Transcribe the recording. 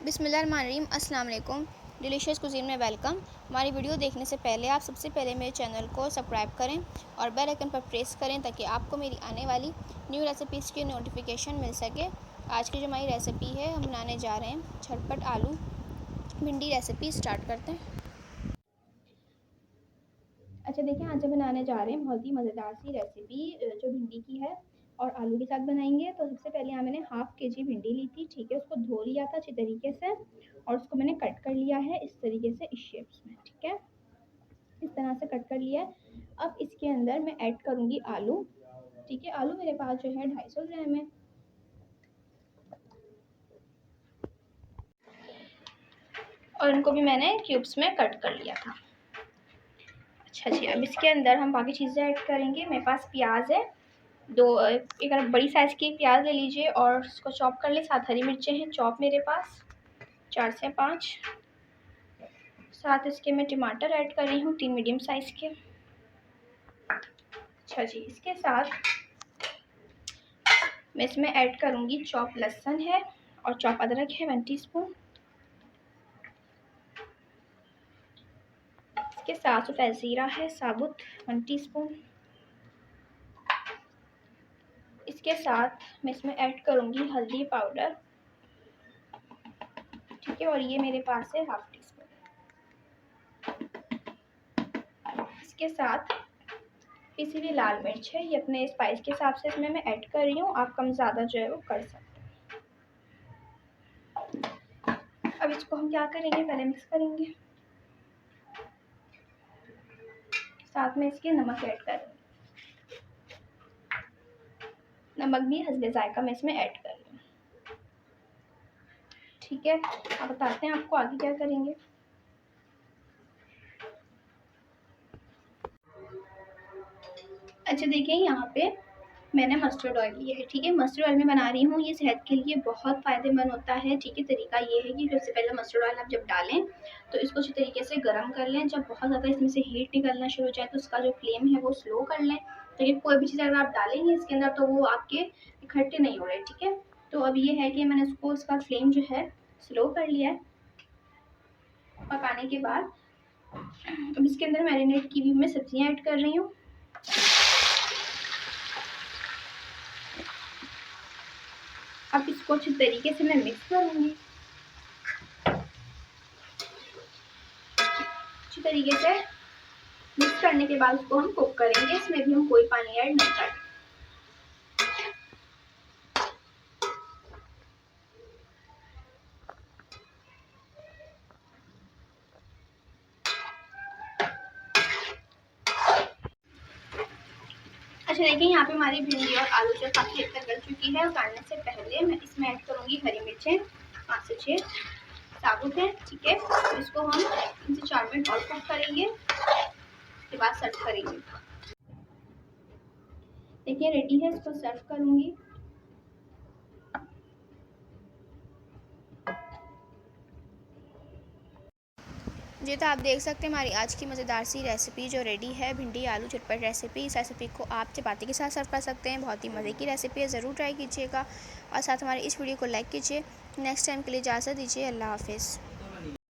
बिस्मिल्लाहिर्रहमानिर्रहीम। अस्सलाम वालेकुम। डिलीशियस कुज़ीन में वेलकम। हमारी वीडियो देखने से पहले आप सबसे पहले मेरे चैनल को सब्सक्राइब करें और बेल आइकन पर प्रेस करें ताकि आपको मेरी आने वाली न्यू रेसिपीज़ की नोटिफिकेशन मिल सके। आज की जो हमारी रेसिपी है, हम बनाने जा रहे हैं झटपट आलू भिंडी रेसिपी। स्टार्ट करते हैं। अच्छा देखिए, आज जब बनाने जा रहे हैं बहुत ही मज़ेदार सी रेसिपी जो भिंडी की है और आलू के साथ बनाएंगे। तो सबसे पहले यहाँ मैंने हाफ़ केजी भिंडी ली थी, ठीक है। उसको धो लिया था अच्छी तरीके से और उसको मैंने कट कर लिया है इस तरीके से, इस शेप्स में, ठीक है। इस तरह से कट कर लिया है। अब इसके अंदर मैं ऐड करूँगी आलू, ठीक है। आलू मेरे पास जो है 250 ग्राम है और इनको भी मैंने क्यूब्स में कट कर लिया था। अच्छा जी, अब इसके अंदर हम बाकी चीज़ें ऐड करेंगे। मेरे पास प्याज है, एक बड़ी साइज़ की प्याज ले लीजिए और उसको चॉप कर ले। 7 हरी मिर्चें हैं चॉप मेरे पास, 4 से 5। साथ इसके मैं टमाटर ऐड कर रही हूँ 3 मीडियम साइज़ के। अच्छा जी, इसके साथ मैं इसमें ऐड करूँगी चॉप लहसुन है और चॉप अदरक है 1 टीस्पून। इसके साथ सफ़ेद ज़ीरा है साबुत 1 टीस्पून। इसके साथ मैं इसमें ऐड करूँगी हल्दी पाउडर, ठीक है, और ये मेरे पास है 1/2 टीस्पून। इसके साथ पिसी हुई लाल मिर्च है, ये अपने स्पाइस के हिसाब से इसमें मैं ऐड कर रही हूँ, आप कम ज़्यादा जो है वो कर सकते हैं। अब इसको हम क्या करेंगे, पहले मिक्स करेंगे। साथ में इसके नमक ऐड करेंगे, नमक भी हस्बे जायका मैं इसमें ऐड कर रही हूँ, ठीक है। अब बताते हैं आपको आगे क्या करेंगे। अच्छा देखिए, यहाँ पे मैंने मस्टर्ड ऑयल लिया है, ठीक है। मस्टर्ड ऑयल में बना रही हूँ, ये सेहत के लिए बहुत फ़ायदेमंद होता है, ठीक है। तरीका ये है कि सबसे पहले मस्टर्ड ऑयल आप जब डालें तो इसको अच्छी तरीके से गर्म कर लें। जब बहुत ज़्यादा इसमें से हीट निकलना शुरू हो जाए तो उसका जो फ्लेम है वो स्लो कर लें, ताकि कोई भी चीज़ अगर आप डालेंगे इसके अंदर तो वो आपके इकट्ठे नहीं हो रहे, ठीक है। तो अब ये है कि मैंने उसको, उसका फ्लेम जो है स्लो कर लिया है। पकाने के बाद अब इसके अंदर मैरिनेट की हुई मैं सब्जियाँ ऐड कर रही हूँ। अब इसको अच्छी तरीके से मैं मिक्स करूँगी, अच्छी तरीके से मिक्स करने के बाद उसको हम कुक करेंगे। इसमें भी हम कोई पानी ऐड नहीं करेंगे। अच्छा देखिए, यहाँ पे हमारी भिंडी और आलू जो काफ़ी हद तक गल चुकी है। उतारने से पहले मैं इसमें ऐड करूँगी हरी मिर्चें 5 से 6 साबुत है, ठीक है। तो इसको हम 3 से 4 मिनट और कुक करेंगे, उसके बाद सर्व करेंगे। देखिए रेडी है, इसको सर्व करूँगी। जी, तो आप देख सकते हैं हमारी आज की मज़ेदार सी रेसिपी जो रेडी है, भिंडी आलू झटपट रेसिपी। इस रेसिपी को आप चपाती के साथ सर्व कर सकते हैं। बहुत ही मज़े की रेसिपी है, ज़रूर ट्राई कीजिएगा और साथ हमारी इस वीडियो को लाइक कीजिए। नेक्स्ट टाइम के लिए इजाज़त दीजिए। अल्लाह हाफ़िज़।